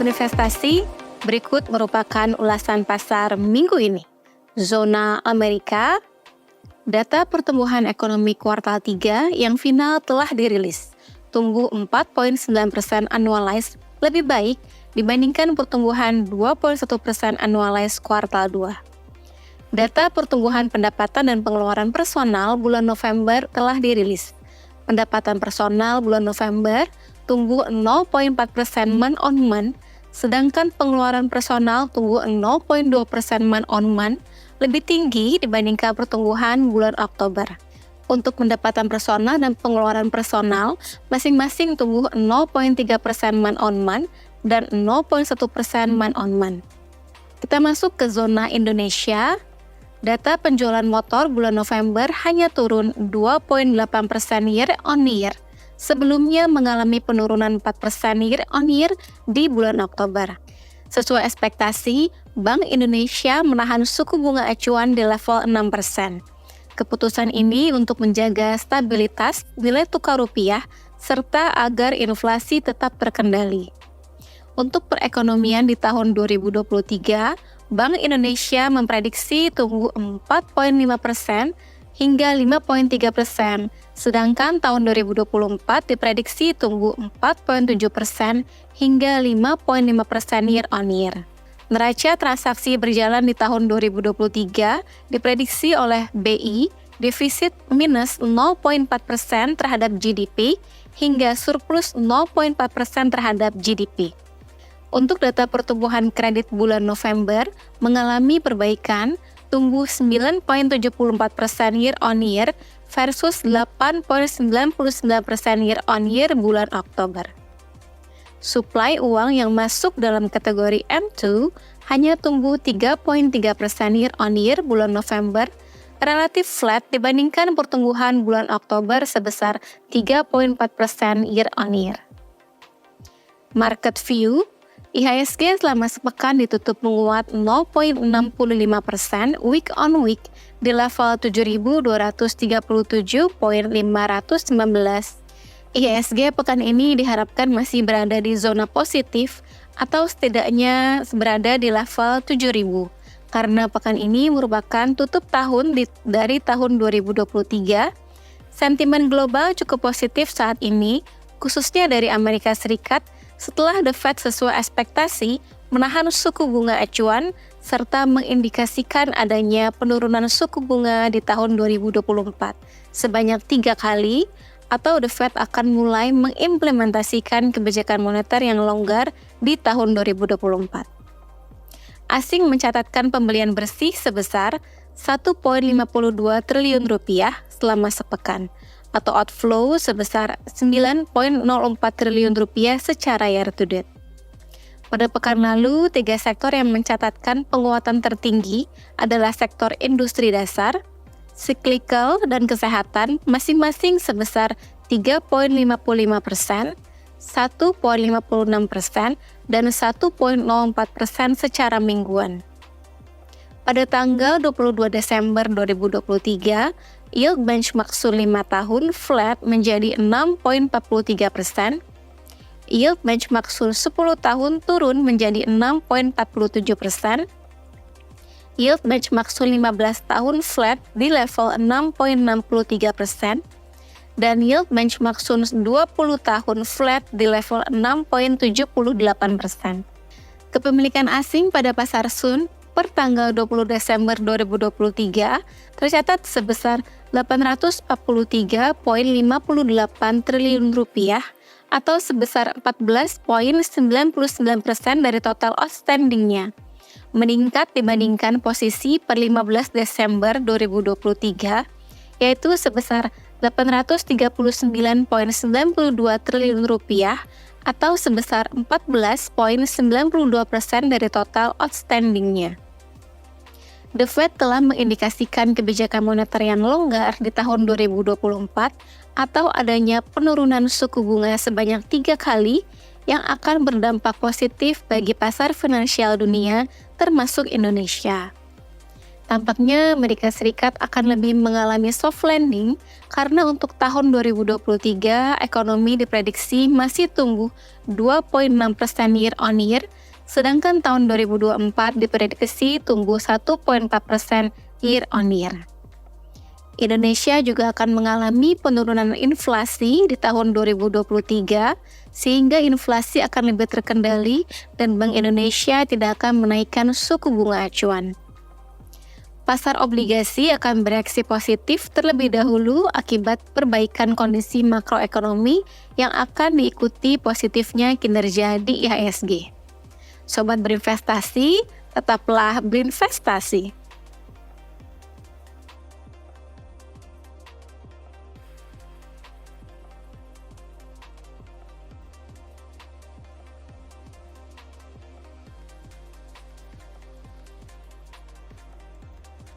investasi, berikut merupakan ulasan pasar minggu ini. Zona Amerika, data pertumbuhan ekonomi kuartal 3 yang final telah dirilis. Tumbuh 4,9% annualized, lebih baik dibandingkan pertumbuhan 2,1% annualized kuartal 2. Data pertumbuhan pendapatan dan pengeluaran personal bulan November telah dirilis. Pendapatan personal bulan November tumbuh 0,4% month on month, sedangkan pengeluaran personal tumbuh 0,2% month on month, lebih tinggi dibandingkan pertumbuhan bulan Oktober. Untuk pendapatan personal dan pengeluaran personal, masing-masing tumbuh 0,3% month on month dan 0,1% month on month. Kita masuk ke zona Indonesia. Data penjualan motor bulan November hanya turun 2,8% year on year, sebelumnya mengalami penurunan 4% year on year di bulan Oktober. Sesuai ekspektasi, Bank Indonesia menahan suku bunga acuan di level 6%. Keputusan ini untuk menjaga stabilitas nilai tukar rupiah serta agar inflasi tetap terkendali. Untuk perekonomian di tahun 2023, Bank Indonesia memprediksi tumbuh 4,5% hingga 5,3%, sedangkan tahun 2024 diprediksi tumbuh 4,7% hingga 5,5% year on year. Neraca transaksi berjalan di tahun 2023 diprediksi oleh BI defisit minus 0,4% terhadap GDP hingga surplus 0,4% terhadap GDP. Untuk data pertumbuhan kredit bulan November mengalami perbaikan, tumbuh 9,74% year on year versus 8,99% year on year bulan Oktober. Suplai uang yang masuk dalam kategori M2 hanya tumbuh 3,3% year on year bulan November, relatif flat dibandingkan pertumbuhan bulan Oktober sebesar 3,4% year on year. Market view, IHSG selama sepekan ditutup menguat 0,65% week on week di level 7.237,519. IHSG pekan ini diharapkan masih berada di zona positif atau setidaknya berada di level 7.000 karena pekan ini merupakan tutup tahun dari tahun 2023. Sentimen global cukup positif saat ini, khususnya dari Amerika Serikat, setelah The Fed sesuai ekspektasi menahan suku bunga acuan serta mengindikasikan adanya penurunan suku bunga di tahun 2024 sebanyak 3 kali, atau The Fed akan mulai mengimplementasikan kebijakan moneter yang longgar di tahun 2024. Asing mencatatkan pembelian bersih sebesar 1,52 triliun rupiah selama sepekan, atau outflow sebesar 9,04 triliun rupiah secara year to date. Pada pekan lalu, 3 sektor yang mencatatkan penguatan tertinggi adalah sektor industri dasar, cyclical, dan kesehatan masing-masing sebesar 3,55%, 1,56%, dan 1,04% secara mingguan. Pada tanggal 22 Desember 2023, yield benchmark SUN 5 tahun flat menjadi 6,43%, yield benchmark SUN 10 tahun turun menjadi 6,47%, yield benchmark SUN 15 tahun flat di level 6,63%, dan yield benchmark SUN 20 tahun flat di level 6,78%. Kepemilikan asing pada pasar SUN per tanggal 20 Desember 2023 tercatat sebesar 843,58 triliun rupiah atau sebesar 14,99% dari total outstandingnya, meningkat dibandingkan posisi per 15 Desember 2023 yaitu sebesar 839,92 triliun rupiah atau sebesar 14,92% dari total outstandingnya. The Fed telah mengindikasikan kebijakan moneter yang longgar di tahun 2024 atau adanya penurunan suku bunga sebanyak 3 kali yang akan berdampak positif bagi pasar finansial dunia termasuk Indonesia. Tampaknya Amerika Serikat akan lebih mengalami soft landing karena untuk tahun 2023 ekonomi diprediksi masih tumbuh 2,6% year on year, sedangkan tahun 2024 diprediksi tumbuh 1,4% year on year. Indonesia juga akan mengalami penurunan inflasi di tahun 2023 sehingga inflasi akan lebih terkendali dan Bank Indonesia tidak akan menaikkan suku bunga acuan. Pasar obligasi akan bereaksi positif terlebih dahulu akibat perbaikan kondisi makroekonomi yang akan diikuti positifnya kinerja di IHSG. Sobat berinvestasi, tetaplah berinvestasi.